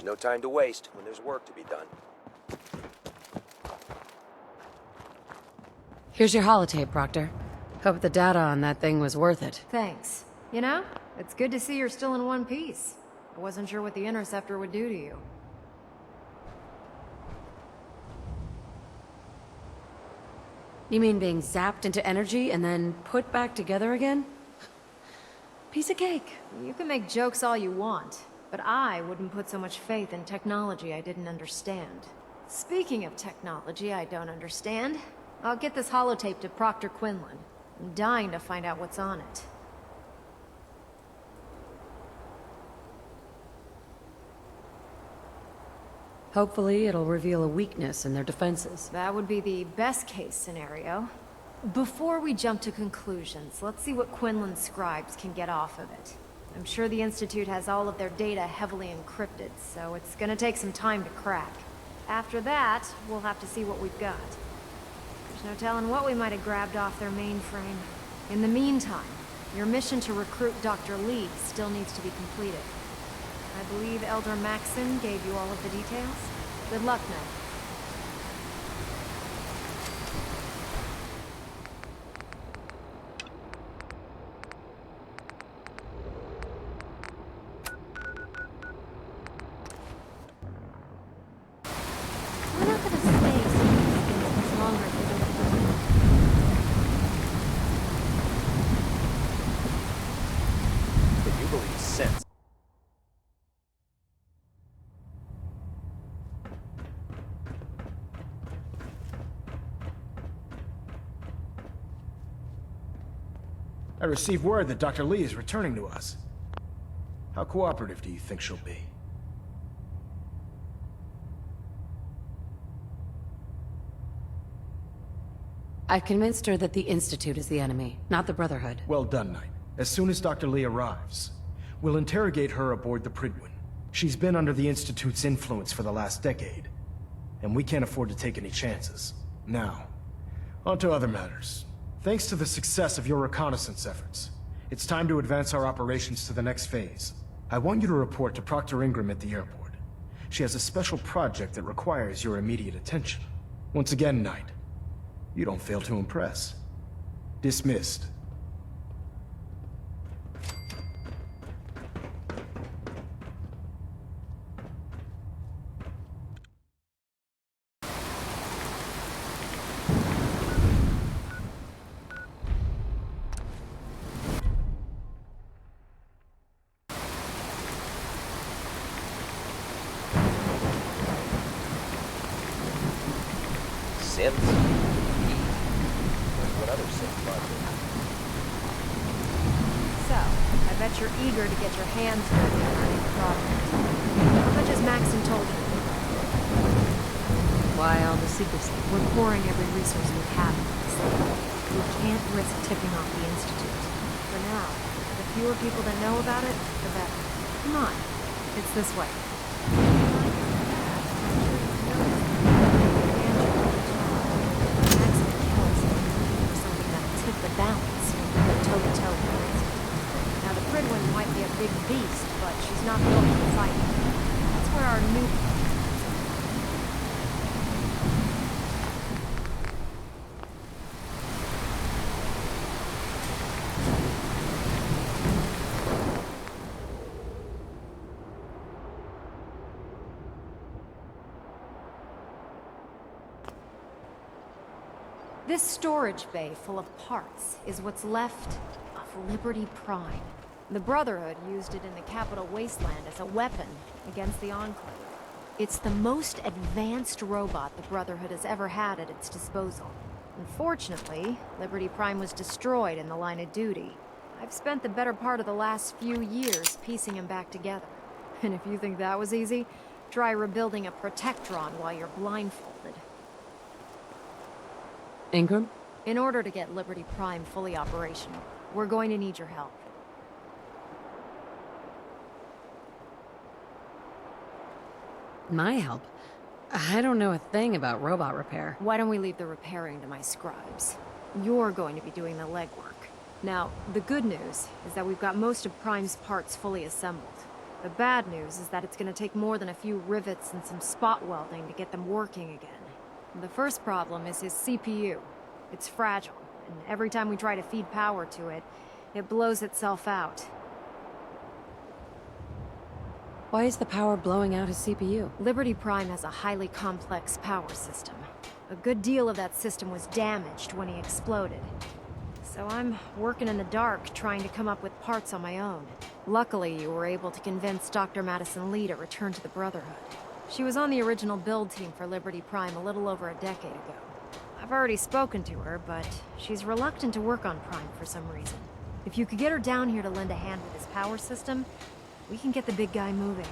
no time to waste when there's work to be done. Here's your holotape, Proctor. Hope the data on that thing was worth it. Thanks. You know, it's good to see you're still in one piece. I wasn't sure what the Interceptor would do to you. You mean being zapped into energy and then put back together again? Piece of cake. You can make jokes all you want, but I wouldn't put so much faith in technology I didn't understand. Speaking of technology I don't understand, I'll get this holotape to Proctor Quinlan. I'm dying to find out what's on it. Hopefully it'll reveal a weakness in their defenses. That would be the best case scenario. Before we jump to conclusions, let's see what Quinlan's scribes can get off of it. I'm sure the Institute has all of their data heavily encrypted, so it's gonna take some time to crack. After that, we'll have to see what we've got. There's no telling what we might have grabbed off their mainframe. In the meantime, your mission to recruit Dr. Lee still needs to be completed. I believe Elder Maxon gave you all of the details. Good luck now. We're not gonna stay much longer if we don't. If you believe sense. I received word that Dr. Lee is returning to us. How cooperative do you think she'll be? I've convinced her that the Institute is the enemy, not the Brotherhood. Well done, Knight. As soon as Dr. Lee arrives, we'll interrogate her aboard the Prydwen. She's been under the Institute's influence for the last decade, and we can't afford to take any chances. Now, on to other matters. Thanks to the success of your reconnaissance efforts, it's time to advance our operations to the next phase. I want you to report to Proctor Ingram at the airport. She has a special project that requires your immediate attention. Once again, Knight, you don't fail to impress. Dismissed. Synths? What other synths are there? So, I bet you're eager to get your hands dirty on our new project. How much has Maxon told you? Why all the secrecy? We're pouring every resource we have into this thing. We can't risk tipping off the Institute. For now, the fewer people that know about it, the better. Come on, it's this way. The balance when we go toe-to-toe with the Institute. Now, the Prydwen might be a big beast, but she's not built for fighting. That's where our new This storage bay full of parts is what's left of Liberty Prime. The Brotherhood used it in the Capital Wasteland as a weapon against the Enclave. It's the most advanced robot the Brotherhood has ever had at its disposal. Unfortunately, Liberty Prime was destroyed in the line of duty. I've spent the better part of the last few years piecing him back together. And if you think that was easy, try rebuilding a Protectron while you're blindfolded. Ingram? In order to get Liberty Prime fully operational, we're going to need your help. My help? I don't know a thing about robot repair. Why don't we leave the repairing to my scribes? You're going to be doing the legwork. Now, the good news is that we've got most of Prime's parts fully assembled. The bad news is that it's gonna take more than a few rivets and some spot welding to get them working again. The first problem is his CPU. It's fragile, and every time we try to feed power to it, it blows itself out. Why is the power blowing out his CPU? Liberty Prime has a highly complex power system. A good deal of that system was damaged when he exploded. So I'm working in the dark, trying to come up with parts on my own. Luckily, you were able to convince Dr. Madison Lee to return to the Brotherhood. She was on the original build team for Liberty Prime a little over a decade ago. I've already spoken to her, but she's reluctant to work on Prime for some reason. If you could get her down here to lend a hand with his power system, we can get the big guy moving.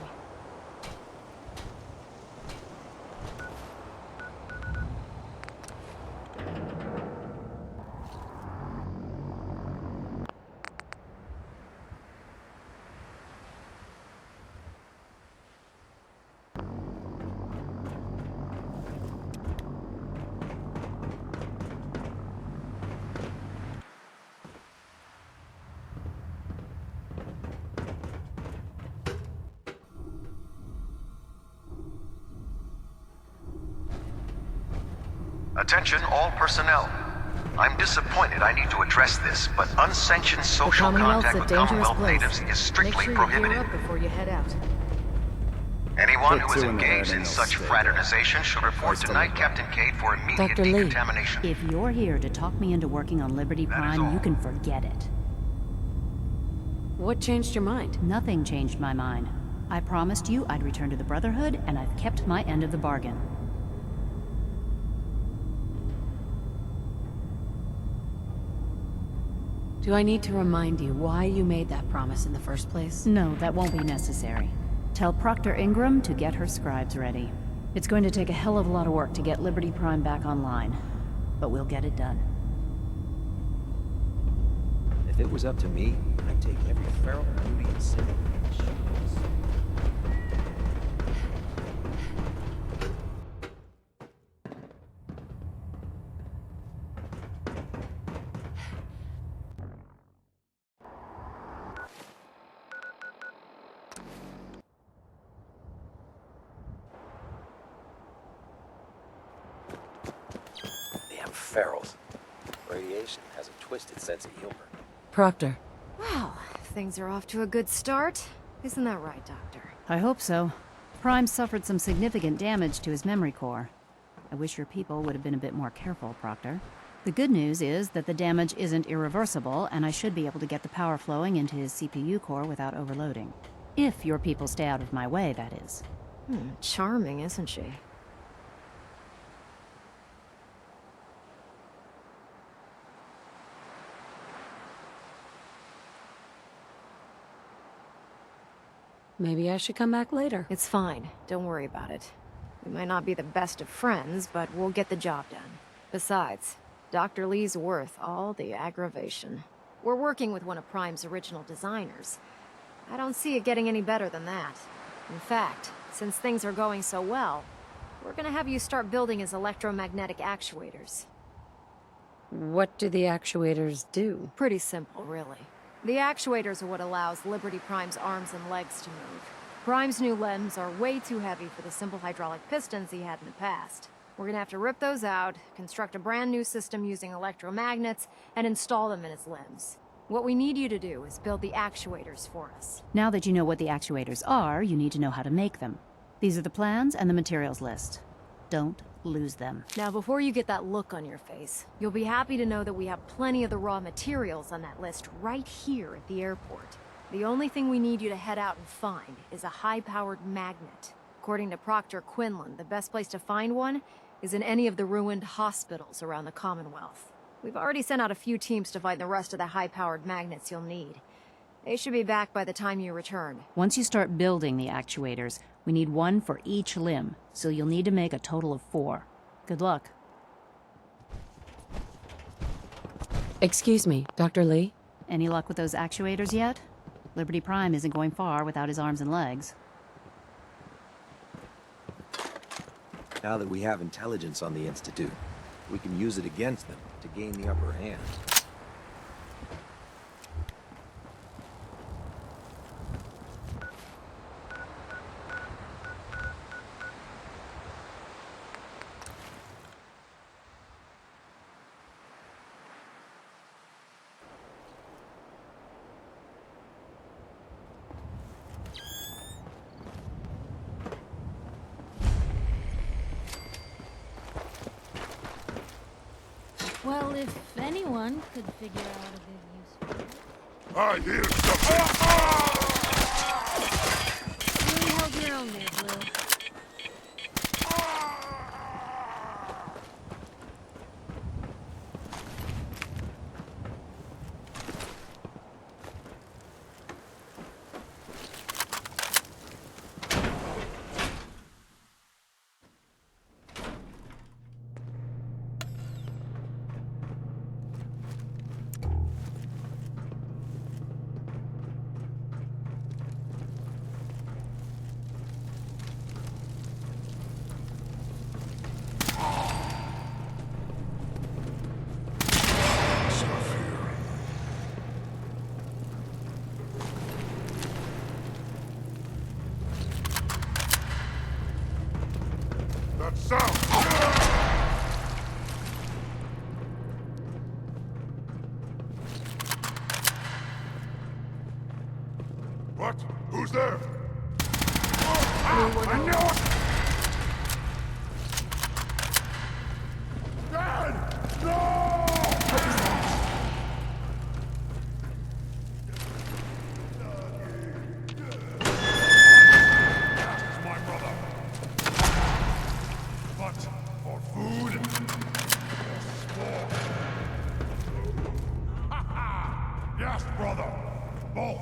Attention all personnel. I'm disappointed I need to address this, but unsanctioned social contact with Commonwealth natives is strictly prohibited. Make sure you gear up before you head out. Anyone who is engaged in such fraternization should report to Night Captain Cade for immediate Dr. Lee. decontamination. If you're here to talk me into working on Liberty That is Prime, all. you can forget it. What changed your mind? Nothing changed my mind. I promised you I'd return to the Brotherhood, and I've kept my end of the bargain. Do I need to remind you why you made that promise in the first place? No, that won't be necessary. Tell Proctor Ingram to get her scribes ready. It's going to take a hell of a lot of work to get Liberty Prime back online, but we'll get it done. If it was up to me, I'd take every feral beauty and city. Damn ferals. Radiation has a twisted sense of humor. Proctor. Well, things are off to a good start. Isn't that right, Doctor? I hope so. Prime suffered some significant damage to his memory core. I wish your people would have been a bit more careful, Proctor. The good news is that the damage isn't irreversible, and I should be able to get the power flowing into his CPU core without overloading. If your people stay out of my way, that is. Charming, isn't she? Maybe I should come back later. It's fine. Don't worry about it. We might not be the best of friends, but we'll get the job done. Besides, Dr. Lee's worth all the aggravation. We're working with one of Prime's original designers. I don't see it getting any better than that. In fact, since things are going so well, we're gonna have you start building his electromagnetic actuators. What do the actuators do? Pretty simple, really. The actuators are what allows Liberty Prime's arms and legs to move. Prime's new limbs are way too heavy for the simple hydraulic pistons he had in the past. We're gonna have to rip those out, construct a brand new system using electromagnets, and install them in his limbs. What we need you to do is build the actuators for us. Now that you know what the actuators are, you need to know how to make them. These are the plans and the materials list. Don't lose them. Now, before you get that look on your face, you'll be happy to know that we have plenty of the raw materials on that list right here at the airport. The only thing we need you to head out and find is a high-powered magnet. According to Proctor Quinlan, the best place to find one is in any of the ruined hospitals around the Commonwealth. We've already sent out a few teams to find the rest of the high-powered magnets you'll need. They should be back by the time you return. Once you start building the actuators, we need one for each limb, so you'll need to make a total of 4. Good luck. Excuse me, Dr. Lee? Any luck with those actuators yet? Liberty Prime isn't going far without his arms and legs. Now that we have intelligence on the Institute, we can use it against them to gain the upper hand. Well, if anyone could figure out a good use for it. I hear something! Really held your own there, Blue. That sound! What? Who's there? I know it! Dad! No! That's my brother. But for food, sport. Ha ha! Yes, brother. Both.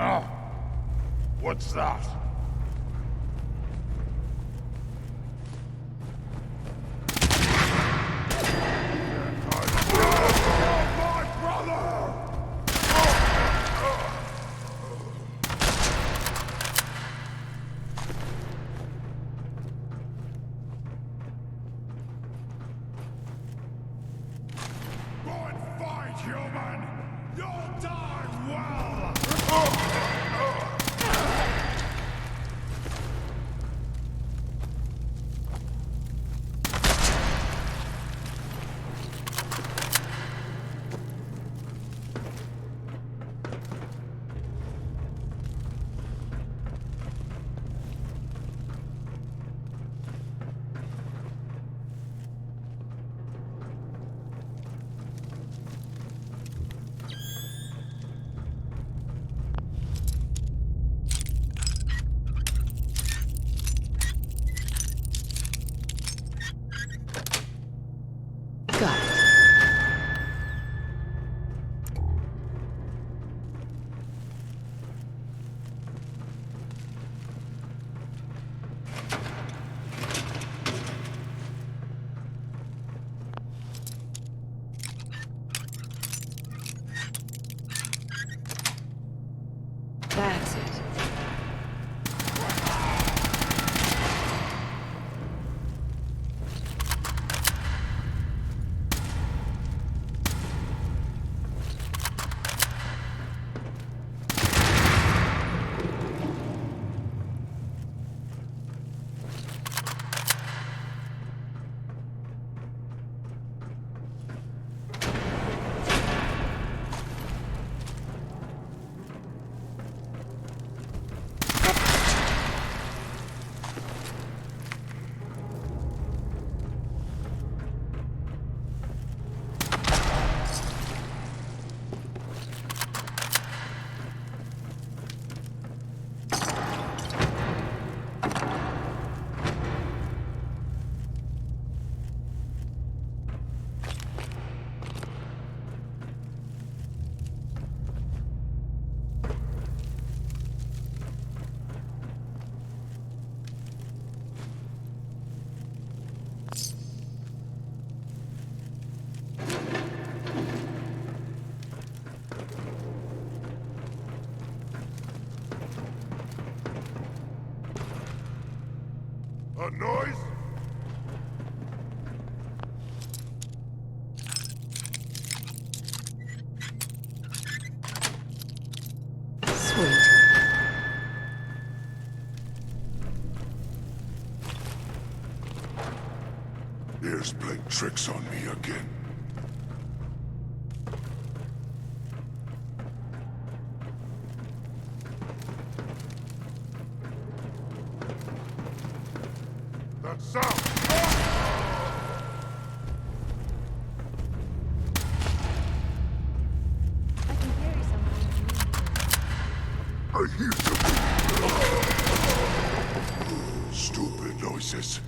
Oh, what's that? My brother! Go and fight, human! You'll die well! Got it. That's it. A noise? Sweet. playing tricks on me again. That sound! I can carry someone if you need me. I hear something. Stupid noises.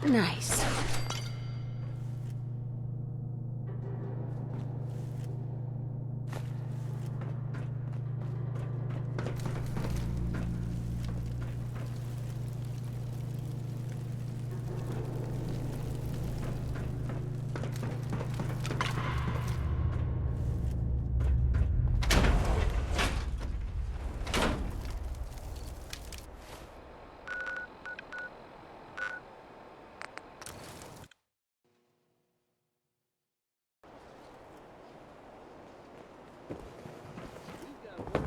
Nice.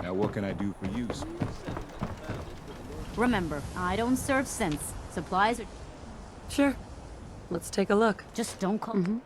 Now what can I do for you? Remember, I don't serve sense. Supplies are... Sure. Let's take a look. Just don't call...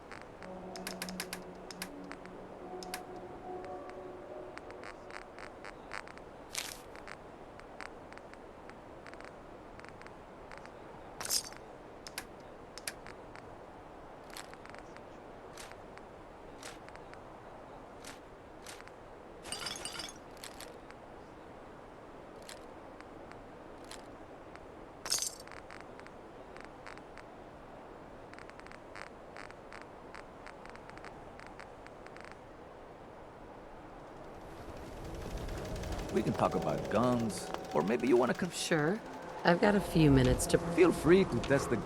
We can talk about guns, or maybe you want to Sure. I've got a few minutes to... feel free to test the...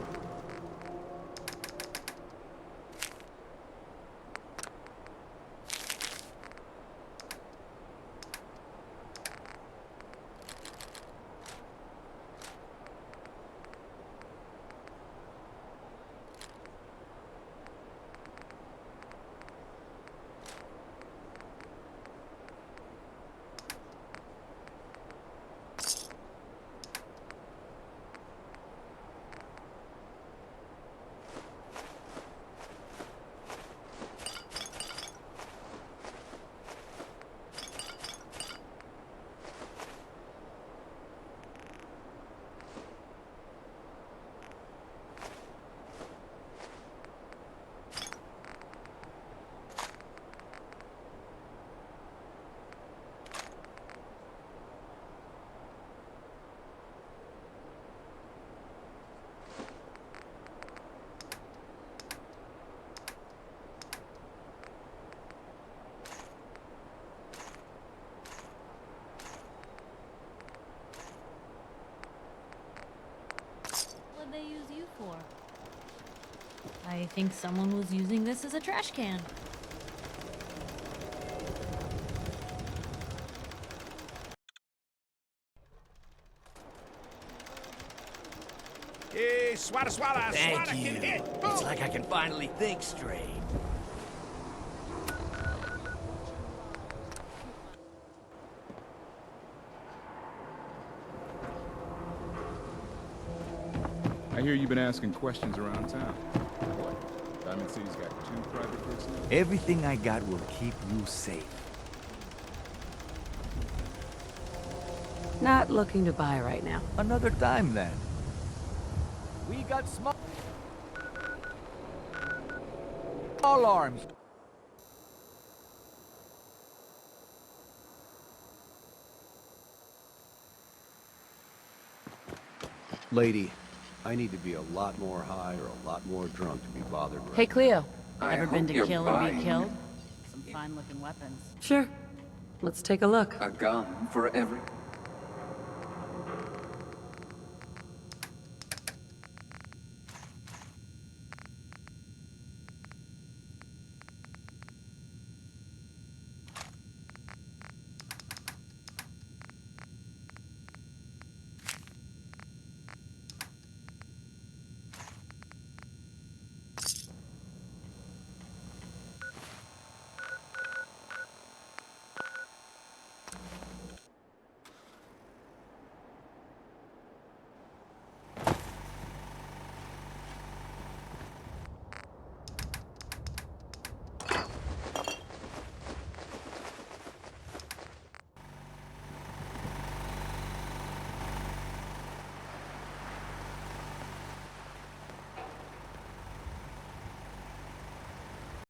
What'd they use you for? I think someone was using this as a trash can. Hey, swata, swata, swata, Thank you. get hit. It's like I can finally think straight. I hear you've been asking questions around town. What? Diamond City's got 2 private groups now? Everything I got will keep you safe. Not looking to buy right now. Another time then. We got small arms. Lady, I need to be a lot more high or a lot more drunk to be bothered right Hey, Cleo. Ever been to kill or be killed? Some fine-looking weapons. Sure. Let's take a look. A gun for every...